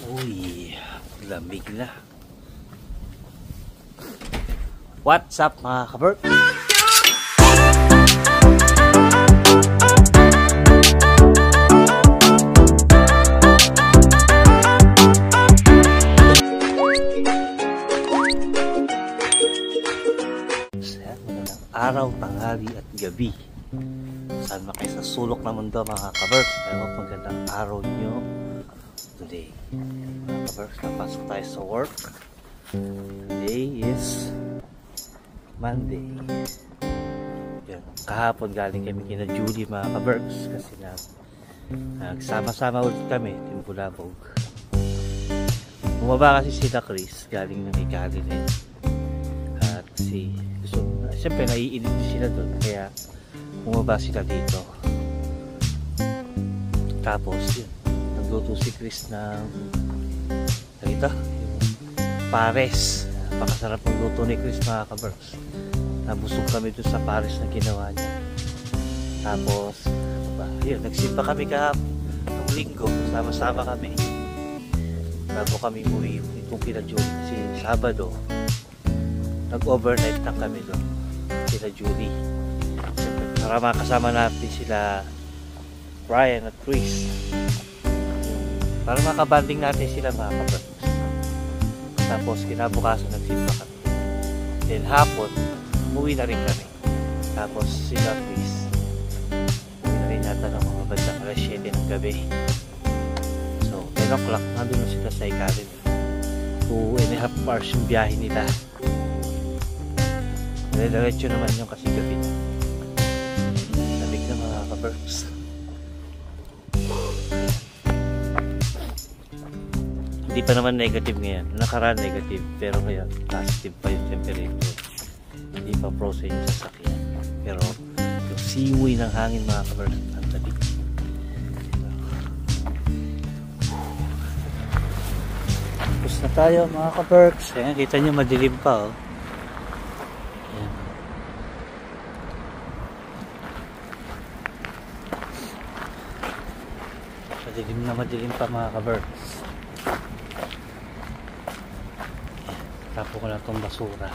Uy, lamig na. What's up mga kabert? Araw, tanghali at gabi. Saan na kayo sa sulok ng mundo mga kabert? Pero magandang araw nyo today. Mga kabert, napasok tayo sa work. Today is Monday. Yan. Kahapon galing kami kina Julie mga kabert kasi nagsama-sama ulit kami Team Bulabog. Bumaba kasi sila Chris galing ng Ikalinet at siyempre naiinit sila doon kaya bumaba sila dito. Tapos yun, nagluto si Chris ng pares. Napakasarap ng luto ni Chris mga kaberks. Nabusog kami doon sa pares na ginawa niya. Tapos yun, nagsimba kami ng linggo, sama-sama kami bago kami uwi itong kina Julie. Kasi Sabado nag-overnight lang kami doon sila Julie para makasama natin sila Brian at Chris para makabanding natin sila mga kapatid. Tapos kinabukasan nagsimba kami, then hapon umuwi na rin kami. Tapos sila Chris umuwi na rin natin ng mga bandang alas 7 ng gabi. So 10 o'clock nandun na sila sa Ikalinet. 2.5 hours yung biyahe nila. Diretso naman yung kasi gabi. Lamig na mga kaberks. Hindi pa naman negative ngayon. Nakaraan negative pero ngayon positive pa yung temperature. Hindi pa frozen yung sasakyan. Pero yung siwoy ng hangin mga kaberks ang lamig. Tapos na tayo mga kaberks. Ayan, kita nyo madilim pa oh. Madilim pa mga kaberks. Tapo ko lang itong basura.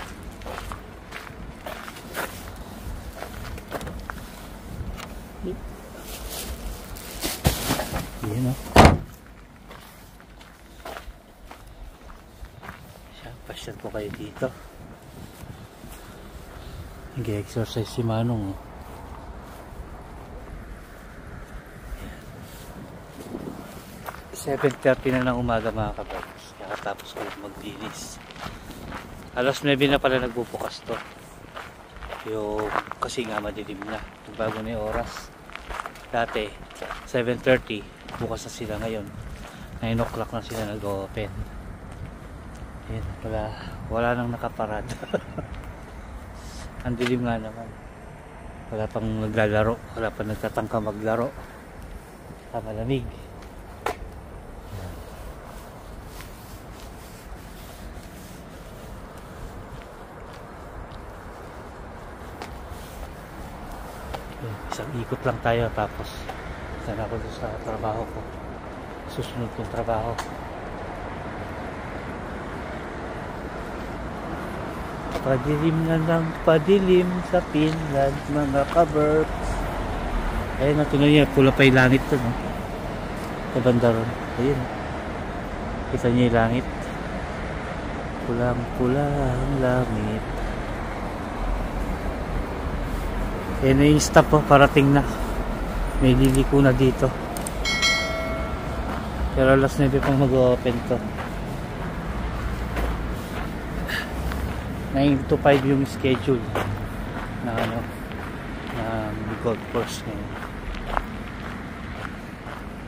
Yan o. Pasyal po kayo dito. Nag-exercise si Manong o. 7:30 na ng umaga mga kaberks. Nakatapos ko maglinis. Alas 9 na pala nagbubukas to. Kasi nga madilim na. Bago na yung oras. Dati 7:30 bukas na sila ngayon. 9 o'clock na sila nag-open. Ayan, wala nang nakaparada. Ang dilim nga naman. Wala pang naglalaro. Wala pang nagtatangka maglaro. Malamig. Isang ikot lang tayo tapos sana ako sa trabaho ko, susunod kong trabaho. Padilim na lang padilim sa Finland mga kaberks. Ayun na, tuloy niya pula pa yung langit to no? Sa banda ron, ayun kita niya yung langit, pulang pula ang langit. Yan na yung stop oh, parating na. May liliko na dito. Pero alas 9 pang mag-open to. 9 to 5 yung schedule na golf course ngayon.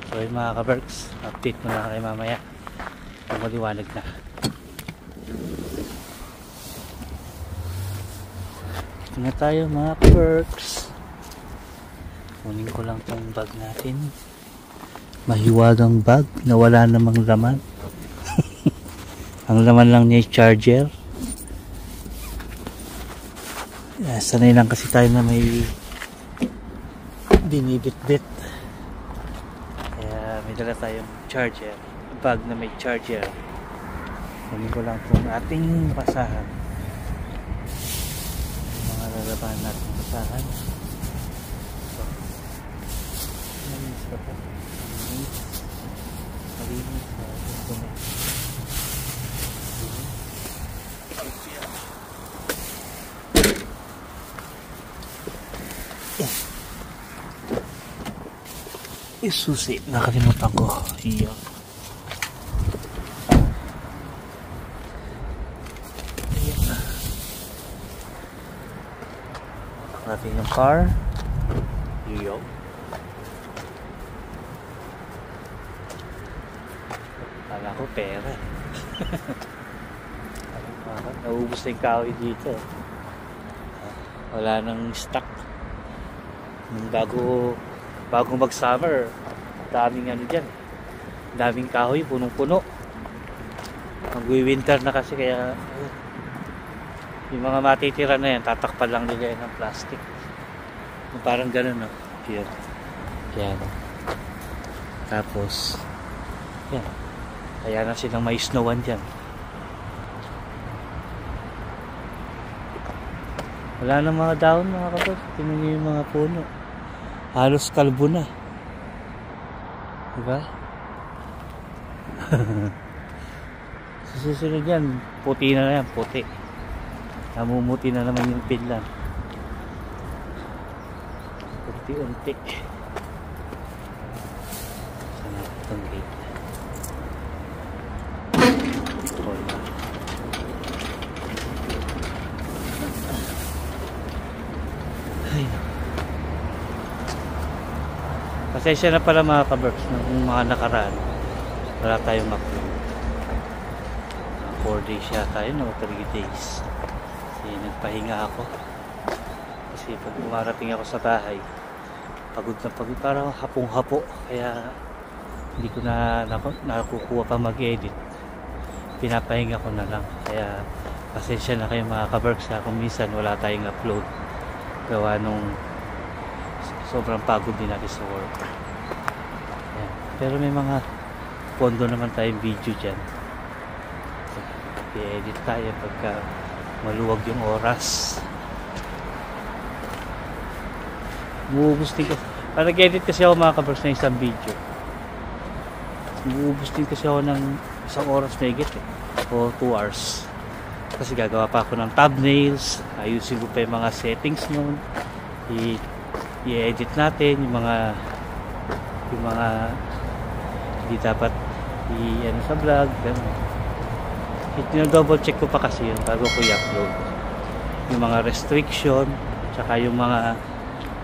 So yung mga kaberks, update mo na kayo mamaya kung maliwanag na. Ito na tayo mga kaberks. Kunin ko lang tong bag natin. Mahiwagang bag na wala namang laman. Ang laman lang niya charger. Sanay lang kasi tayo na may binibit-bit. Kaya may dala tayong charger. bag na may charger. Kunin ko lang itong ating basahan, mga lalaban natin basahan. So, malinis pa po, malinis susi, nakalimutan ko. Iya. Natin yung car. Iyo. Kala ko pera. Naubos na yung kahoy dito. Wala nang stock. Bago mag-summer, daming ano dyan, daming kahoy, punong-puno. Mag-winter na kasi, kaya yung mga matitira na yan, tatakpan lang nila yan ng plastic, parang ganun, no? Yan. Tapos yan, kaya na silang may snowan dyan. Wala na mga daon, mga kapatid. Tingnan nyo yung mga puno, halos kalbo na, diba? Susunod yan, puti na yan, puti. Namumuti na naman yung pinlan, unti-unti. Sana itong gate. Ay, pasensya na pala mga kaberks, kung mga nakaraan wala tayong upload. 4 days yata yun o 3 days. Kasi nagpahinga ako. Kasi pag umarating ako sa bahay, pagod na pagod, parang hapong-hapo. Kaya hindi ko na nakukuha pa mag-edit. Pinapahinga ko na lang. Kaya pasensya na kayo mga kaberks kung minsan wala tayong upload. Gawa nung sobrang pagod din natin sa work. Ayan. Pero may mga pondo naman tayong video dyan. I-edit tayo pagka maluwag yung oras. Muubos din kasi. Para nag-edit kasi ako mga kaberks na isang video, muubos din kasi ako ng isang oras na higit o 2 hours. Kasi gagawa pa ako ng thumbnails, ayusin ko pa yung mga settings nun, i-edit natin yung mga hindi dapat i-ano sa vlog. Double check ko pa kasi yun bago ko i-upload yung mga restriction, tsaka yung mga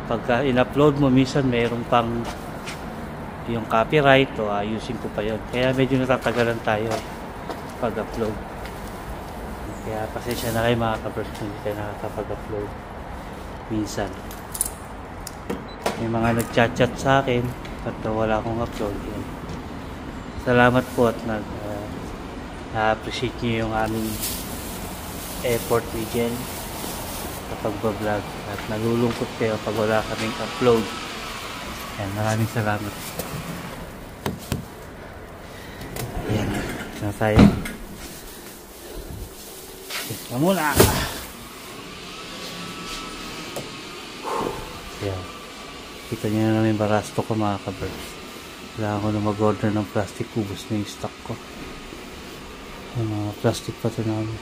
pagka in-upload mo minsan mayroong pang yung copyright, o ayusin ko pa yun, kaya medyo natatagalan tayo pag-upload. Kaya pasensya na kayo mga kaberks, hindi tayo nakakapag-upload minsan. May mga nag-chat sa akin at wala akong upload yun. Salamat po at na-appreciate nyo yung aming effort ni Jen sa pagbablog, at nalulungkot kayo pag wala kaming upload. Ayan, maraming salamat. Ayan, na tayo. Ito muna. Ayan, kita nyo na namin barasto ko mga kaberks. Kailangan ko na mag-order ng plastic, ubos na yung stock ko. Yung mga plastic pa ito namin.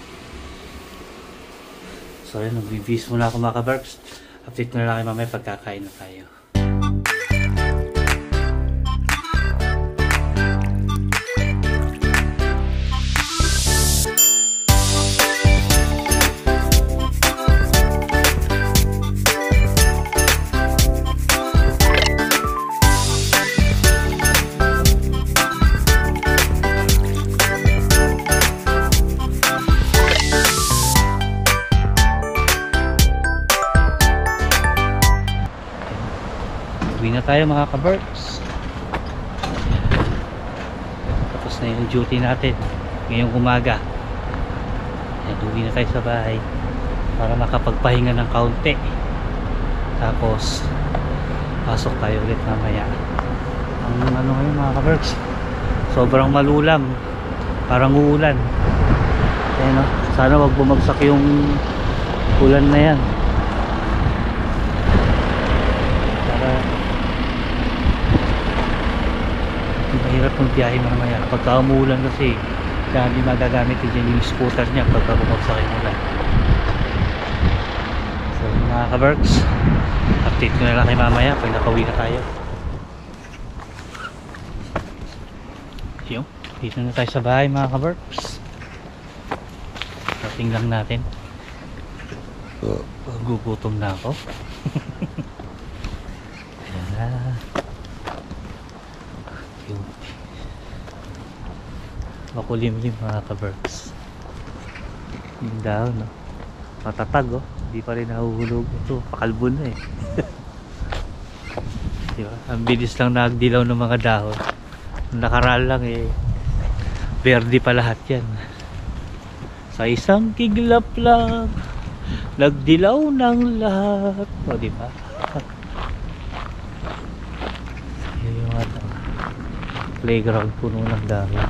So yun, nagbibis muna ako mga kaberks. Update na lang kayo mamaya pagkakain na tayo. Uwi na tayo mga kaberks. Tapos na yung duty natin ngayong umaga. Uwi na tayo sa bahay para makapagpahinga ng kaunti. Tapos pasok tayo ulit mamaya. Ang ano ngayon mga kaberks, sobrang malulam, parang uulan. Ayan, oh. Sana wag bumagsak yung ulan na yan. Para mahirap ng biyahe mamaya pagka umuulan kasi kaya hindi magagamit din yung scooter niya pagka bumagsak yung ulan. So mga ka-Berks, update ko na lang kay mamaya pag nakauwi na tayo. Yung dito na tayo sa bahay mga ka-Berks. Dating lang natin. Gugutom na ako. Ayan na. Cute. Makulimlim mga ka-Berks. Yung daw, no? Matatag, oh. Hindi pa rin nahuhulog. Ito, pakalbo na eh. Diba? Ang bilis lang nagdilaw ng mga dahon. Nakaraan lang eh. Verde pa lahat yan. Sa isang kiglap lang nagdilaw ng lahat. O diba? Yun yung playground puno ng dahon.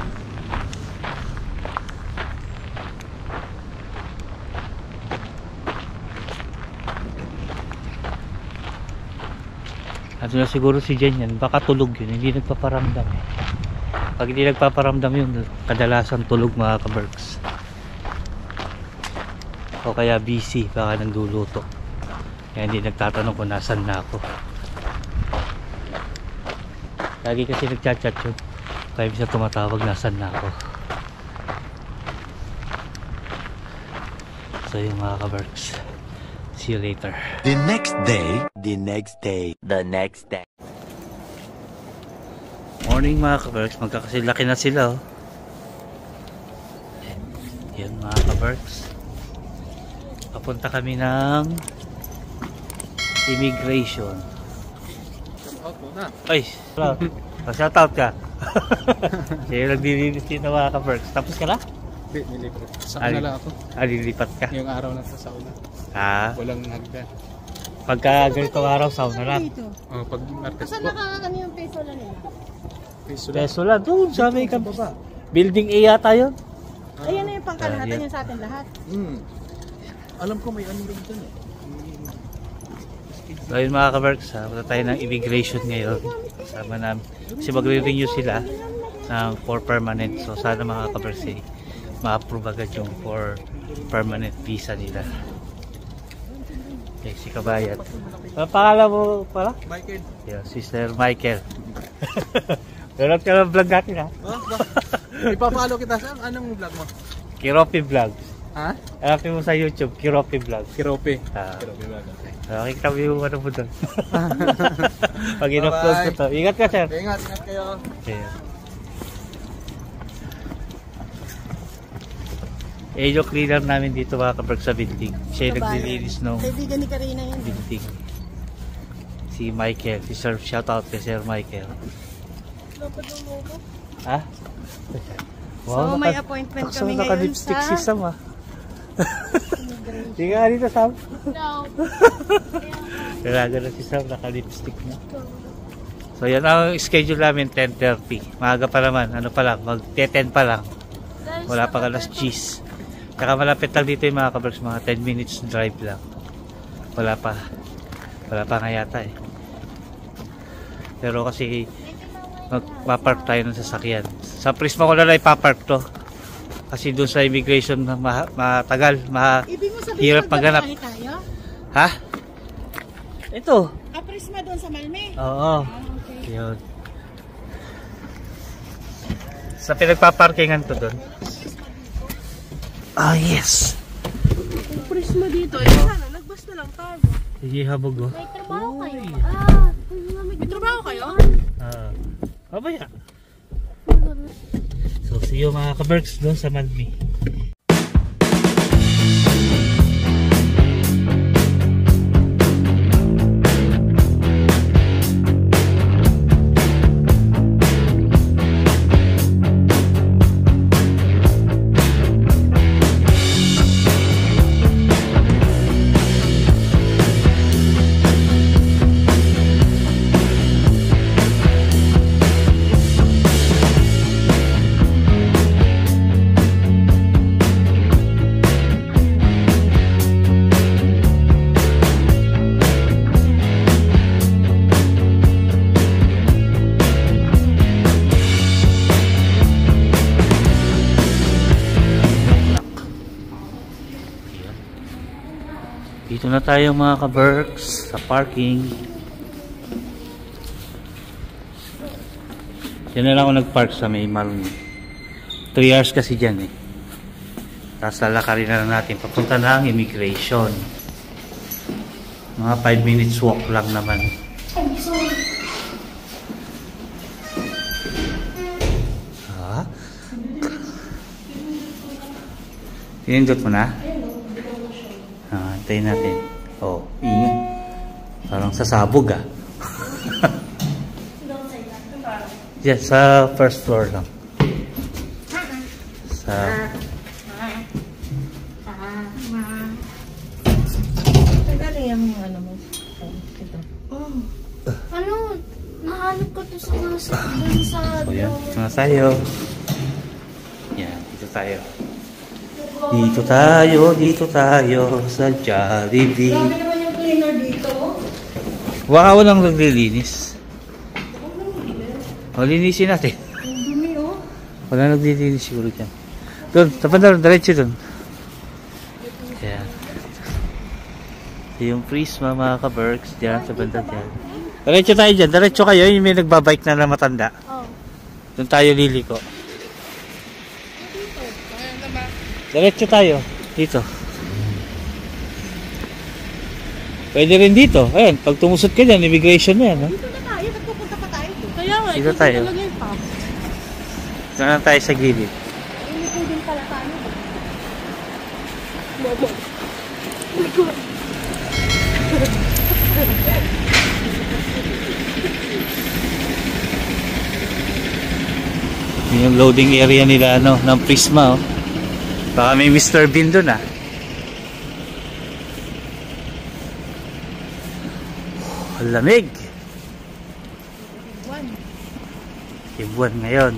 Ano na siguro si Jen yan, baka tulog yun, hindi nagpaparamdam eh. Pag hindi nagpaparamdam yun, kadalasan tulog mga ka-Berks. O kaya busy, baka nagluluto. Kaya hindi nagtatanong kung nasan na ako. Lagi kasi nagchat-chat yun. Kaya bisa tumatawag nasan na ako. So yung mga ka-Berks, see you later. The next day, the next day, the next day. Morning mga ka-Berks, magkakasilaki na sila oh. Yan mga ka-Berks, papunta kami ng immigration. Ay, shout out ka. Siya naglilinis dito mga ka-Berks. Tapos ka na? Hindi, nilipat. Sa una lang ako. Lilipat ka? Yung araw na sa una. Walang hagdan. Pagka ganitong araw, sauna lang. Oh, pag market Saan po. nakakano yung peso lang nila? Peso lang. Doon, sa may baba. Building A yata yun. Ayan na yung pangkalahatan yung sa atin lahat. Alam ko may ano rin dun eh. So yun mga ka-Berks, punta tayo ng immigration ngayon. Kasama namin. Kasi magre-renew sila ng for permanent. So sana mga ka-Berks ma-approve agad yung for permanent visa nila. Okay, si Kabayan. Pangalan mo pala? Michael. Yeah, Sister Michael. Meron ka ng vlog natin ha? Ipapalo kita sa anong vlog mo? Kiropi Vlogs. Ha? Hanapin mo sa YouTube, Kiropi Vlogs. Kirope. Kiropi vlog. Nakikita mo yung ano mo doon. Pag in-upload ko to. Ingat ka sir. Ingat kayo. Okay. Eh yung cleaner namin dito mga ka-Berks sa building. Siya yung naglilinis ng Kaibigan ni Karina yun. building. Si Michael. Si Sir, shout out kay Sir Michael. Ha? So may appointment kami ngayon naka-lipstick sa... si Sam ah. Hindi nga dito Sam. Kailangan na si Sam, naka-lipstick na. So yan ang schedule namin, 10:30. Maaga pa naman, ano pa lang, mag-10 pa lang. Wala pa alas 10. Saka malapit lang dito yung mga ka-Berks, mga 10 minutes drive lang. Wala pa nga yata eh. Pero kasi magpapark tayo ng sasakyan. Sa Prisma ko na lang ipapark to. Kasi doon sa immigration matagal, Ibig mo sabihin hirap maghanap. tayo? Ha? Ito. Prisma doon sa Malme? Oo. Okay. Yun. Sa pinagpaparkingan to doon. Ah, yes. Prisma dito. Eh, sana, nagbas na lang tayo. Sige, habog oh. May trabaho kayo? May trabaho kayo? Babaya. So, see you mga ka-Berks doon sa Malmi. Dito na tayo mga ka-Berks sa parking. Diyan na lang ako nag-park sa may Malmi. 3 hours kasi dyan eh. Tapos lalakarin na lang natin papunta ng immigration. Mga 5 minutes walk lang naman. Ha? Tinindot mo na? Antayin natin. Oh, ingay. Parang sasabog ah. Diyan, sa first floor lang. Sa... Nagaling yung ano mo. Ito. Ano? Nahanap ko to sa nasa dun sa So yan, na tayo. Yan, dito tayo. Dito tayo sa Jollibee. Grabe naman yung cleaner dito. Baka walang naglilinis. O, linisin natin. Ang dumi oh. Wala naglilinis siguro dyan. Doon, tapan na, diretso doon. Yan. Yung Prisma mga ka-Berks, dyan sa banda dyan. Diretso tayo dyan, diretso kayo, yung may nagbabike na matanda. Doon tayo liliko. Diretso tayo, dito. Pwede rin dito. Ayan, pag tumusot ka dyan, immigration na yan. No? Dito na tayo, nagpupunta pa tayo. Kaya nga, Dito tayo. talaga yung pub. Dito na tayo sa gilid. Inito din pala tayo. Yung loading area nila ano, ng Prisma oh. Baka may Mr. Bean doon ah. Oh, lamig. Yung buwan ngayon.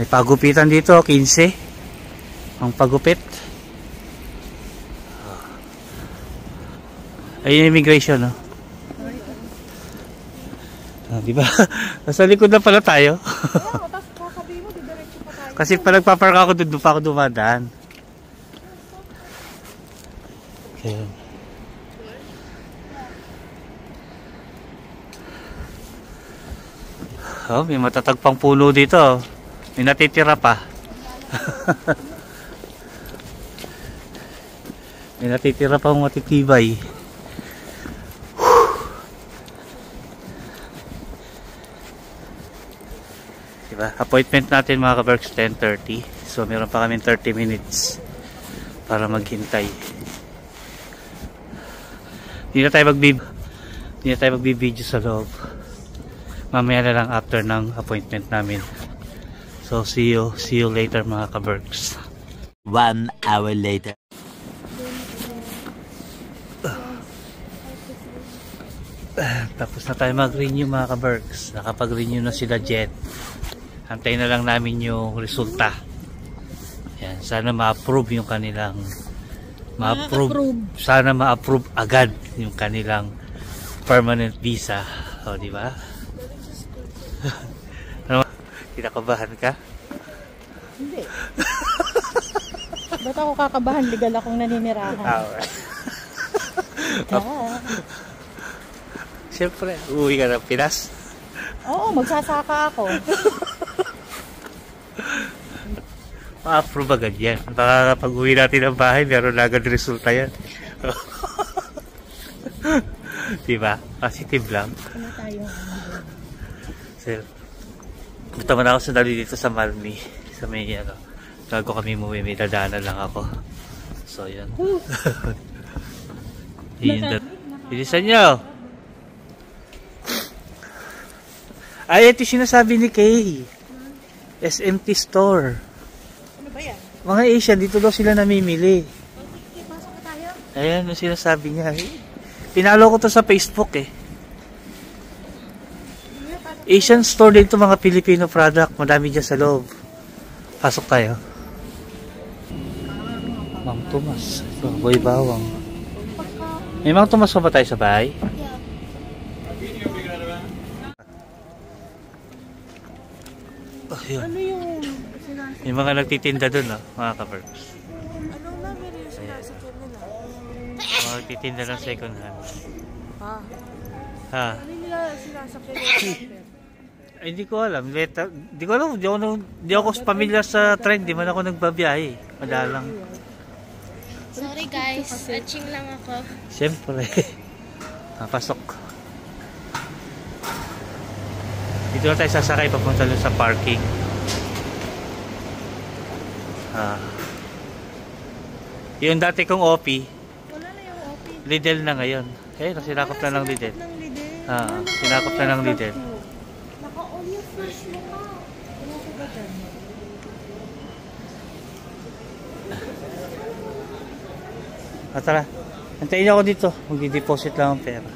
May pagupitan dito, 15. Ang pagupit. Ayun yung immigration no. Diba? Nasa likod na pala tayo. Oo, tapos kakabi mo, didiretso pa tayo. Kasi pa nagpapark ako doon pa ako dumadaan. Okay. Oh, may matatagpang puno dito. May natitira pa. May natitira pa matitibay. Diba? Appointment natin mga ka-Berks 10:30. So meron pa kami 30 minutes para maghintay. Hindi na tayo magbibideo sa loob. Mamaya na lang after ng appointment namin. So see you later mga ka-Berks. 1 hour later. Tapos na tayo mag-renew mga ka-Berks. Nakapag-renew na sila Jet. Antayin na lang namin yung resulta. Yan, sana ma-approve yung kanilang sana ma-approve agad yung kanilang permanent visa. O, di ba? Ano? Kinakabahan ka? Hindi. Ba't ako kakabahan? Legal akong naninirahan. Siyempre, uwi ka ng Pinas. Oo, magsasaka ako. Ma-approve agad yan. Baka pag uwi natin ng bahay, meron na agad resulta yan. Diba? Positive lang. Ano tayo? So, punta man ako sandali dito sa Malmi. Sa may, ano, bago kami umuwi, may dadaanan lang ako. So, yan. Bilisan nyo! Ay, ito sinasabi ni Kay. SMT store. Ano ba yan? Mga Asian, dito daw sila namimili. Okay, pasok na tayo. Ayan, yung sinasabi niya. Pinalo ko to sa Facebook eh. Asian store dito, mga Filipino product. Madami dyan sa loob. Pasok tayo. Mang Tomas. Ito, Boy Bawang. May Mang Tomas pa ba tayo sa bahay? Oh, yun. Ano yung... May mga nagtitinda dun, mga ka-Berks. Titinda ng second hand. Ah, Ha? ano nila sinasakyan yung Ay, hindi ko alam. Hindi ko alam. Di ako pamilyar sa trend. Di man ako nagbabiyahe. Madalang. Sorry guys, atching lang ako. Siyempre. Pasok. Dito na tayo sasakay papunta doon sa parking. Yung dati kong OP, Wala na yung OP. Lidl na ngayon. Sinakop na ng Lidl. Ng Lidl. Sinakop na ng Lidl. Naka-on yung flash mo ka. Ano ko ba dyan? Tara. Antayin niyo ako dito. Mag-deposit lang ang pera.